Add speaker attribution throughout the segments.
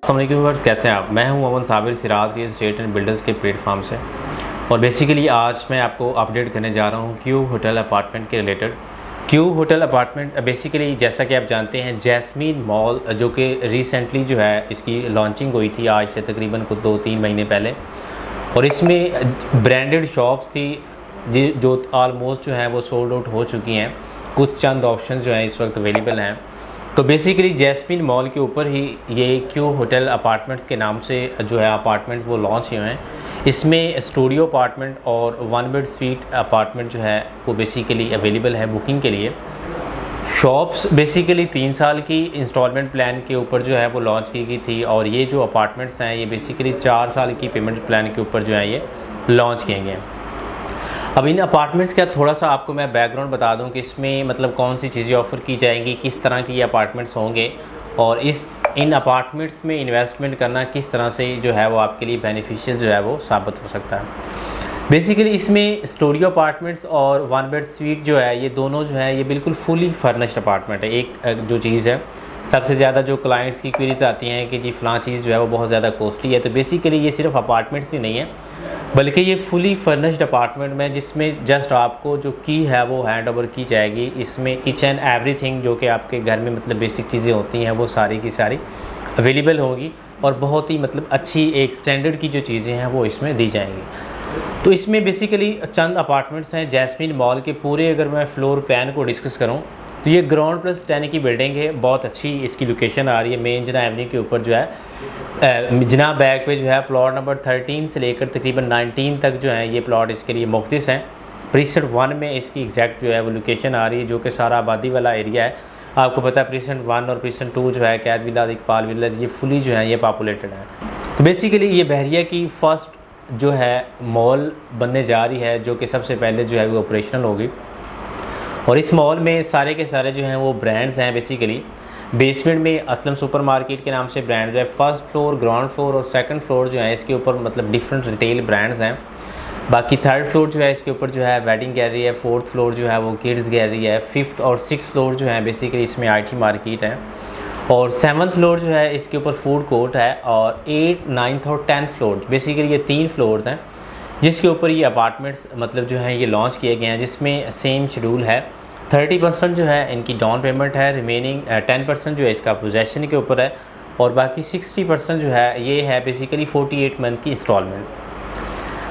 Speaker 1: अस्सलामुअलैकुम व्यूअर्स, कैसे हैं आप। मैं हूं Aman Sabir Siraj real estate and builders के प्लेटफॉर्म से। और बेसिकली आज मैं आपको अपडेट करने जा रहा हूं क्यू होटल अपार्टमेंट के related. Q hotel apartment basically जैसा कि आप जानते हैं जैस्मीन मॉल जो कि रिसेंटली जो है इसकी लॉन्चिंग हुई थी आज से तकरीबन कुछ 2-3 महीने पहले। और इसमें ब्रांडेड शॉप्स थी जो आलमोस्ट जो है वो सोल्ड आउट हो चुकी हैं। कुछ चंद ऑप्शन जो हैं इस वक्त अवेलेबल हैं। तो बेसिकली जैस्मीन मॉल के ऊपर ही ये क्यू होटल अपार्टमेंट्स के नाम से जो है अपार्टमेंट वो लॉन्च हुए हैं। इसमें स्टूडियो अपार्टमेंट और 1 बेड स्वीट अपार्टमेंट जो है वो बेसिकली अवेलेबल है बुकिंग के लिए। शॉप्स बेसिकली 3 साल की इंस्टॉलमेंट प्लान के ऊपर जो है वो लॉन्च की गई थी। और ये जो अपार्टमेंट्स हैं ये बेसिकली 4 साल की पेमेंट प्लान के ऊपर जो है ये लॉन्च किए गए हैं। अब इन अपार्टमेंट्स का थोड़ा सा आपको मैं बैकग्राउंड बता दूं कि इसमें मतलब कौन सी चीज़ें ऑफ़र की जाएंगी, किस तरह की ये अपार्टमेंट्स होंगे और इन अपार्टमेंट्स में इन्वेस्टमेंट करना किस तरह से जो है वो आपके लिए बेनिफिशियल जो है वो साबित हो सकता है। बेसिकली इसमें स्टूडियो अपार्टमेंट्स और 1 बेड स्वीट जो है ये दोनों जो है ये बिल्कुल फुली फर्निश्ड अपार्टमेंट है। एक जो चीज़ है सबसे ज़्यादा जो क्लाइंट्स की क्वेरीज आती हैं कि जी फ़लाँ चीज़ जो है वो बहुत ज़्यादा कॉस्टली है, तो बेसिकली ये सिर्फ अपार्टमेंट्स ही नहीं है बल्कि ये फुली फर्निश्ड अपार्टमेंट में जिसमें जस्ट आपको जो की है वो हैंड ओवर की जाएगी। इसमें ईच एंड एवरीथिंग जो कि आपके घर में मतलब बेसिक चीज़ें होती हैं वो सारी की सारी अवेलेबल होगी और बहुत ही मतलब अच्छी एक स्टैंडर्ड की जो चीज़ें हैं वो इसमें दी जाएंगी। तो इसमें बेसिकली चंद अपार्टमेंट्स हैं जैस्मीन मॉल के पूरे। अगर मैं फ्लोर प्लान को डिस्कस करूं तो ये ग्राउंड प्लस 10 की बिल्डिंग है। बहुत अच्छी इसकी लोकेशन आ रही है मेन जना एवेन्यू के ऊपर जो है जना बैग पे जो है प्लॉट नंबर 13 से लेकर तकरीबन 19 तक जो है ये प्लॉट इसके लिए मुख्तस हैं। प्रीसेंट 1 में इसकी एग्जैक्ट जो है वो लोकेशन आ रही है जो कि सारा आबादी वाला एरिया है। आपको पता है प्रीसेंट 1 और प्रीसेंट 2 जो है कैद विला इकबाल विला ये फुली जो है ये पॉपुलेटेड है। तो बेसिकली ये बहरिया की फ़र्स्ट जो है मॉल बनने जा रही है जो कि सबसे पहले जो है वो ऑपरेशनल होगी। और इस मॉल में सारे के सारे जो हैं वो ब्रांड्स हैं। बेसिकली बेसमेंट में असलम सुपरमार्केट के नाम से ब्रांड जो है, फर्स्ट फ्लोर, ग्राउंड फ्लोर और सेकंड फ्लोर जो है इसके ऊपर मतलब डिफरेंट रिटेल ब्रांड्स हैं। बाकी थर्ड फ्लोर जो है इसके ऊपर जो है वेडिंग गैलरी है, फोर्थ फ्लोर जो है वो किड्स गैलरी है, फिफ्थ और सिक्स फ्लोर जो है बेसिकली इसमें IT मार्केट है और 7th फ्लोर जो है इसके ऊपर फूड कोर्ट है। और 8, 9th और 10th फ्लोर बेसिकली ये 3 फ्लोर्स हैं जिसके ऊपर ये अपार्टमेंट्स मतलब जो है ये लॉन्च किए गए हैं। जिसमें सेम शेड्यूल है, 30% जो है इनकी डाउन पेमेंट है, रिमेनिंग 10% जो है इसका पोजेसन के ऊपर है और बाकी 60% जो है ये है बेसिकली 48 मंथ की इंस्टॉलमेंट।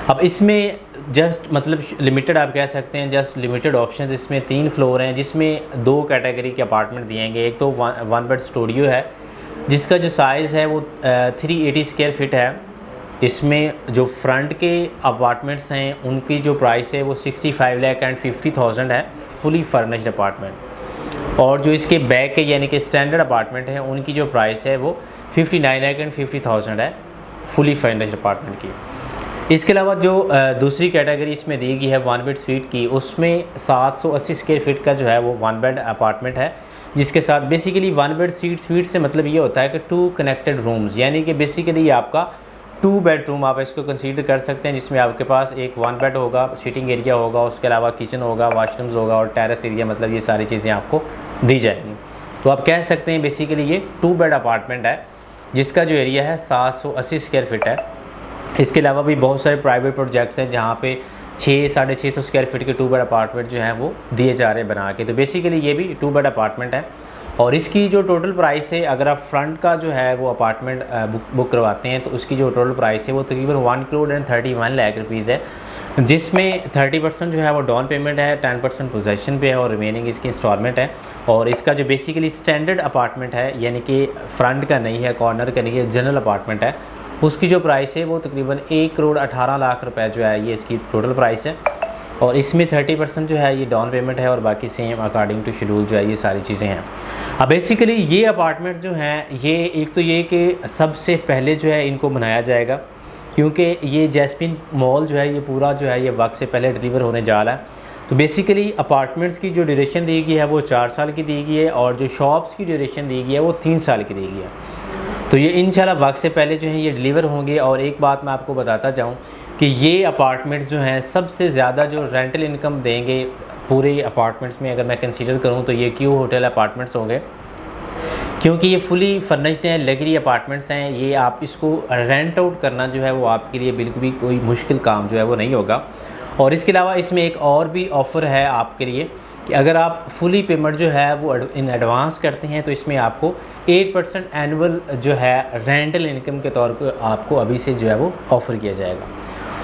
Speaker 1: अब इसमें जस्ट मतलब लिमिटेड आप कह सकते हैं, जस्ट लिमिटेड ऑप्शन। इसमें 3 फ्लोर हैं जिसमें 2 कैटेगरी के अपार्टमेंट दिएंगे। एक तो 1 बेड स्टूडियो है जिसका जो साइज़ है वो 380 स्क्वायर फीट है। इसमें जो फ्रंट के अपार्टमेंट्स हैं उनकी जो प्राइस है वो 65,50,000 है फुली फर्निश्ड अपार्टमेंट। और जो इसके बैक के यानी कि स्टैंडर्ड अपार्टमेंट हैं उनकी जो प्राइस है वो 59,50,000 है फुली फर्निश्ड अपार्टमेंट की। इसके अलावा जो दूसरी कैटेगरी इसमें दी गई है 1 बेड स्वीट की, उसमें 780 स्क्वायर फीट का जो है वो 1 बेड अपार्टमेंट है जिसके साथ बेसिकली 1 बेड स्वीट से मतलब ये होता है कि 2 कनेक्टेड रूम्स, यानी कि बेसिकली आपका 2 बेडरूम आप इसको कंसीडर कर सकते हैं जिसमें आपके पास एक 1 बेड होगा, सिटिंग एरिया होगा, उसके अलावा किचन होगा, वाशरूम्स होगा और टेरेस एरिया, मतलब ये सारी चीज़ें आपको दी जाएंगी। तो आप कह सकते हैं बेसिकली ये 2 बेड अपार्टमेंट है जिसका जो एरिया है 780 स्क्वायर फीट है। इसके अलावा भी बहुत सारे प्राइवेट प्रोजेक्ट्स हैं जहाँ पे 600-650 स्क्वायर फीट के 2 बेड अपार्टमेंट जो हैं वो दिए जा रहे हैं बना के। तो बेसिकली ये भी 2 बेड अपार्टमेंट है और इसकी जो टोटल प्राइस है अगर आप फ्रंट का जो है वो अपार्टमेंट बुक करवाते हैं तो उसकी जो टोटल प्राइस है वो तकरीबन 1,31 लाख रुपीज़ है। जिसमें 30% जो है वो डाउन पेमेंट है, 10% पोजेसन पे है और रिमेनिंग इसकी इंस्टॉलमेंट है। और इसका जो बेसिकली स्टैंडर्ड अपार्टमेंट है यानी कि फ्रंट का नहीं है, कॉर्नर का नहीं है, जनरल अपार्टमेंट है, उसकी जो प्राइस है वो तकरीबन 1,18 लाख रुपये जो है ये इसकी टोटल प्राइस है। और इसमें 30% जो है ये डाउन पेमेंट है और बाकी सेम अकॉर्डिंग टू शेड्यूल जो है ये सारी चीज़ें हैं। अब बेसिकली ये अपार्टमेंट जो हैं ये एक तो ये कि सबसे पहले जो है इनको बनाया जाएगा क्योंकि ये जैस्मीन मॉल जो है ये पूरा जो है ये वक्त से पहले डिलीवर होने जा रहा है। तो बेसिकली अपार्टमेंट्स की जो ड्यूरेशन दी गई है वो 4 साल की दी गई है और जो शॉप्स की ड्यूरेशन दी गई है वो 3 साल की दी गई है। तो ये इंशाल्लाह वक्त से पहले जो है ये डिलीवर होंगे। और एक बात मैं आपको बताता जाऊँ कि ये अपार्टमेंट्स जो हैं सबसे ज़्यादा जो रेंटल इनकम देंगे पूरे अपार्टमेंट्स में अगर मैं कंसीडर करूँ तो ये क्यू होटल अपार्टमेंट्स होंगे क्योंकि ये फुली फर्निश्ड हैं, लग्जरी अपार्टमेंट्स हैं। ये आप इसको रेंट आउट करना जो है वो आपके लिए बिल्कुल भी कोई मुश्किल काम जो है वो नहीं होगा। और इसके अलावा इसमें एक और भी ऑफ़र है आपके लिए कि अगर आप फुली पेमेंट जो है वो इन एडवांस करते हैं तो इसमें आपको 8% एनुअल जो है रेंटल इनकम के तौर पर आपको अभी से जो है वो ऑफ़र किया जाएगा।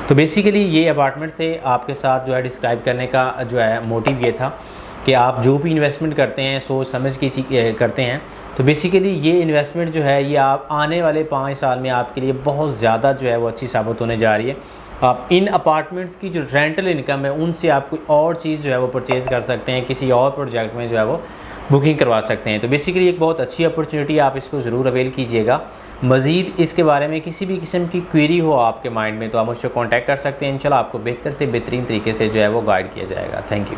Speaker 1: तो बेसिकली ये अपार्टमेंट्स थे आपके साथ जो है डिस्क्राइब करने का जो है मोटिव ये था कि आप जो भी इन्वेस्टमेंट करते हैं सोच समझ के करते हैं। तो बेसिकली ये इन्वेस्टमेंट जो है ये आप आने वाले 5 साल में आपके लिए बहुत ज़्यादा जो है वो अच्छी साबित होने जा रही है। आप इन अपार्टमेंट्स की जो रेंटल इनकम है उनसे आप कोई और चीज़ जो है वो परचेज़ कर सकते हैं, किसी और प्रोजेक्ट में जो है वो बुकिंग करवा सकते हैं। तो बेसिकली एक बहुत अच्छी अपॉर्चुनिटी, आप इसको ज़रूर अवेल कीजिएगा। मज़ीद इसके बारे में किसी भी किस्म की क्वेरी हो आपके माइंड में तो आप मुझसे कॉन्टैक्ट कर सकते हैं। इंशाल्लाह आपको बेहतर से बेहतरीन तरीके से जो है वो गाइड किया जाएगा। Thank you.